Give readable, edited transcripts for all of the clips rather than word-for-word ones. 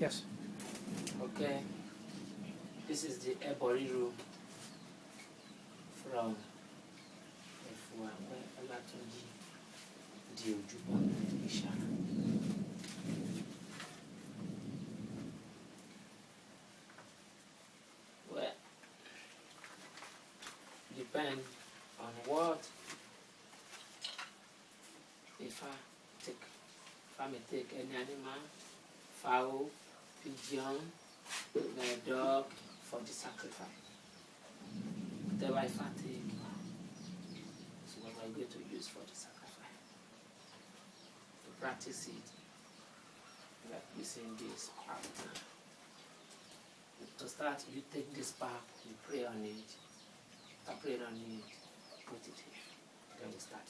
Yes. Okay. This is the Ebori room from Efuawe Olatunji di Ojuba Ishana. Well, depend on what if I may take any animal, fowl, pigeon, a dog for the sacrifice. Whatever if I take is what I'm going to use for the sacrifice. To practice it, like using this path. To start, you take this path, you pray on it. After pray on it, put it here. Then we start.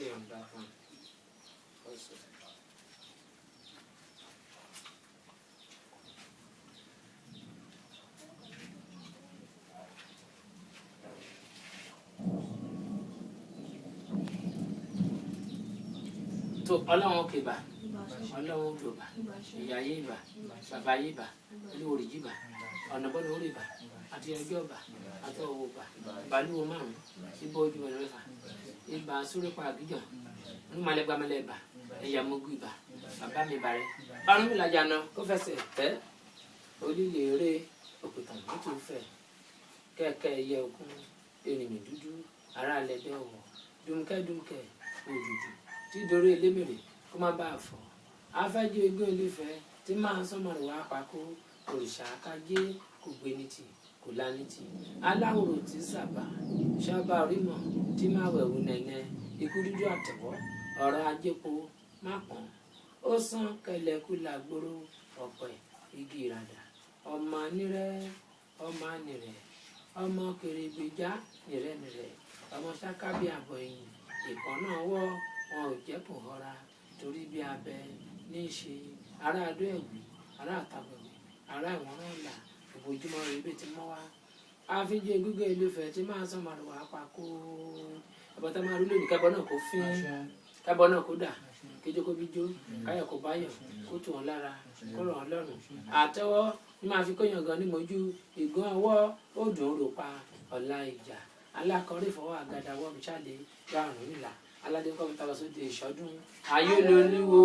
On that one also. To Ọlọ́run òkè bá, Ọlọ́run odò bá, ìyá yé bá, bàbá yé bá, olórí jí bá, ọ̀nà bọ́lá orí bá, àti ẹjọ́ bá, àti ọwọ́ bá, bàálù márùn-ún, ibò ojú ọ̀nà mẹ́fà, ibà súrẹ́pà àgíjàn, onímọ̀lẹ́gbàmọ́lẹ́bà, ẹ̀yà mogun ibà, bàbá mi bàrẹ̀. Ọ̀run mi làjà náà kó fẹsẹ̀ tẹ́, olílé eré òkúta tó fẹ̀, kẹ̀kẹ́ ẹyẹ òkun, èrìmì dúdú, ará ẹlẹ́dẹ̀ ọ̀wọ̀, dùmkẹ́ òjòjò, tí dorí elémèrè kó má bàa fọ́. Afẹ́jọ́ egún Ilé-Ifẹ̀ tí máa ń sọ́mọ́ rẹ̀ wá pàkó, òrìṣà kájé kò gbé ní tì, kò lání tì. Aláwòrò tí sábà orímọ̀ tí máa wẹ̀wù nẹ̀nẹ̀, ikú dúdú àtẹ̀wọ́, ọ̀rọ̀ ajépo má pọ̀n. Ó sán kẹlẹ̀kú làgbóró ọ̀pẹ̀ igi ìràdà. Ọmọ nírẹ́, ọmọ nìrẹ̀, ọmọ kèrègbèjá nìrẹ́nìrẹ̀, ọmọ ṣáká bí àbọ̀ ẹ̀yìn. Ìkan náà wọ́ wọn ò jẹ́ kò họra torí bí abẹ ní í ṣe. Ará Adó Ẹ̀wì, ará Àtàgbẹ̀wì, ará Ìwọ̀n Ọ̀la, ìbòjúmọ́ rẹ̀ ibi tí mọ́ wá. Àfijọ́ egúngún Ilé-Ifẹ̀ tí máa ń sọ́mọ́ rẹ̀ wá pàkó. Ẹ̀bọ̀n tá máa rí lónìí kábọ̀ náà kó fín, kábọ̀ náà kó dà, kéjó kó bí jó, káyọ̀ kó báyọ̀, kó tù wọ́n lára, kó rọ̀ wọ́n lọ́rùn. Àtẹ́wọ́ ní máa fi kóyàn gan ní mojú, ìgún ọwọ́ ó dùn ún rò pa ọ̀la ìjà. Alákọ̀ọ́rí fọwọ́ àgàdà wọ́ mi ṣáde gbàrún ìlà. Aládé kọ́ mi ta lọ sóde ìṣọ́dún. Ayó lolúwo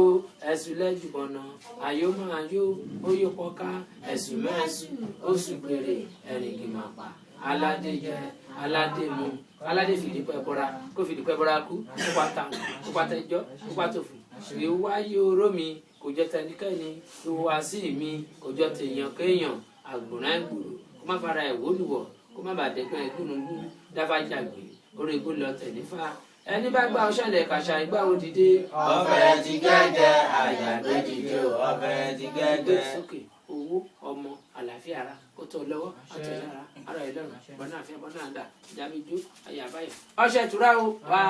ẹ̀sùn lẹ́jùbọ̀nà. Ayó máa yó ó yó pọ́ká ẹ̀sùn mẹ́sùn ó sùn péré ẹ̀rìngì máa pa. Aládé jẹ aládé mu. Aládé fìdí pẹ́ bọ́ra kó fìdí pẹ́ bọ́ra kú. Kó pátá kó pátá ẹjọ́ kó pátá òfin. Ìwáyé oró mi kò jẹ́ tẹnikẹ́ni. Ìhùwàsí mi kò jọ tèèyàn kéèyàn. Àgbòrán ẹ̀gbòrò kó má fara ẹ̀wọ́ lùwọ̀ kó má bàa dẹ́gbẹ́ ẹ̀gbónúgbú dáfájàgbé orí igbó lọ tẹ̀lé fá. Ẹni bá gbá ọṣẹ́lẹ̀ kàṣà ìgbà òdìdé. Ọ̀fẹ́ ti gẹ́gẹ́ àyàgbé dìde o. Ọ̀fẹ́ ti gẹ́gẹ́. Sókè owó ọmọ àlàáfíà ara kó tó lọ́wọ́ àti lára ara ìlọ́run bọ́nà àfíà bọ́nà àdá ìjàmíjú àyàbáyọ̀. Ọṣẹ ìtura o wà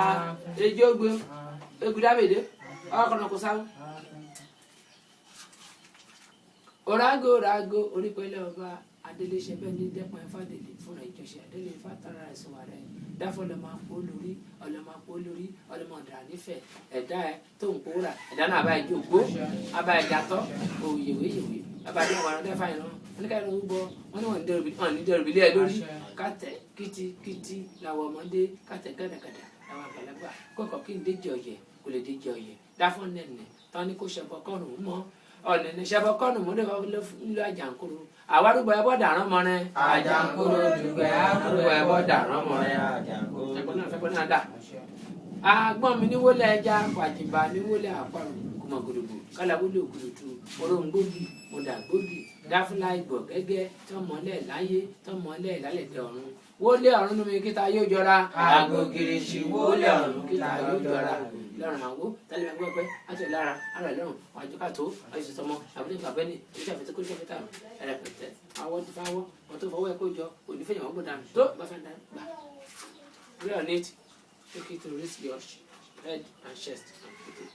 ejò gbé egudabede ọkọ̀nà kò sáwọ́. Òrágó orípẹ́lẹ́ ọba Adélé ṣe bẹ́ẹ̀ ní dẹ́pọ̀ ẹ̀fà délé fúnra ìjọsìn Adélé ifá tara ẹ̀sùn wà rẹ̀ dáfọ́ ọlọ́mọ apó lórí ọlọ́mọ ọ̀dà nífẹ̀ẹ́ ẹ̀dá ẹ̀ tó ń kóra ẹ̀dá náà bá ẹjọ́ gbó abá ẹ̀dá tọ́ òyèwé abá ẹ̀dá wà lọ́dẹ́ fáyín lọ wọn ní káyọ̀ gbọ́ wọn ní wọn ní dẹrù bílẹ̀ lórí kátẹ kìtì làwọn ọmọdé kátẹ gàdàgàdà làwọn àgbàlagbà kọ̀ọ̀kan kí n déjì ọ̀yẹ̀ kò lè déjì ọ̀yẹ̀ dáfọ́ nẹ̀nẹ̀ tán ní kó ṣẹbọ kọ́rùn mọ́ ọ̀nẹ̀nẹ̀ ṣẹbọ kọ́rùn mọ́ nílò àjàǹkóró àwárúgbọ ẹbọ dàrán mọ rẹ. Àjàǹkóró dùgbẹ́ àrùgbọ ẹbọ dàrán mọ rẹ. Àjàǹkóró ẹbọ náà dà. Agbọ́n mi ní wọlé ẹja pàjìbà ní wọlé àparò kò mọ gbòdògbò kálábólé ògùdòtò oróńgbògì mọdàgbògì dáfúlà ìgbọ̀ gẹ́gẹ́ tọmọlẹ̀ láyé tọmọlẹ̀ lálẹ́ dẹ ọ̀run wọlé ọ̀run nínú kíta yóò jọra. àgò gìrìsì wọlé ọ̀run kíta yóò jọra. lọ́rùn àgbo tálẹ̀ ẹgbẹ́ pẹ́ àti lára ara lọ́rùn wájú ká tó àìsàn tọmọ àbúrò bàbá ní ìṣe àfẹ́tẹ́ kó ṣe fẹ́tà ẹ̀rẹ̀pẹ̀tẹ̀ àwọn ti fáwọ́ wọn tó fọwọ́ ẹ̀ kó jọ onífẹ̀yìn wọn gbọ́dọ̀ tó bá fẹ́ dá gbà. Real neat. Take it to raise your head and chest and put it.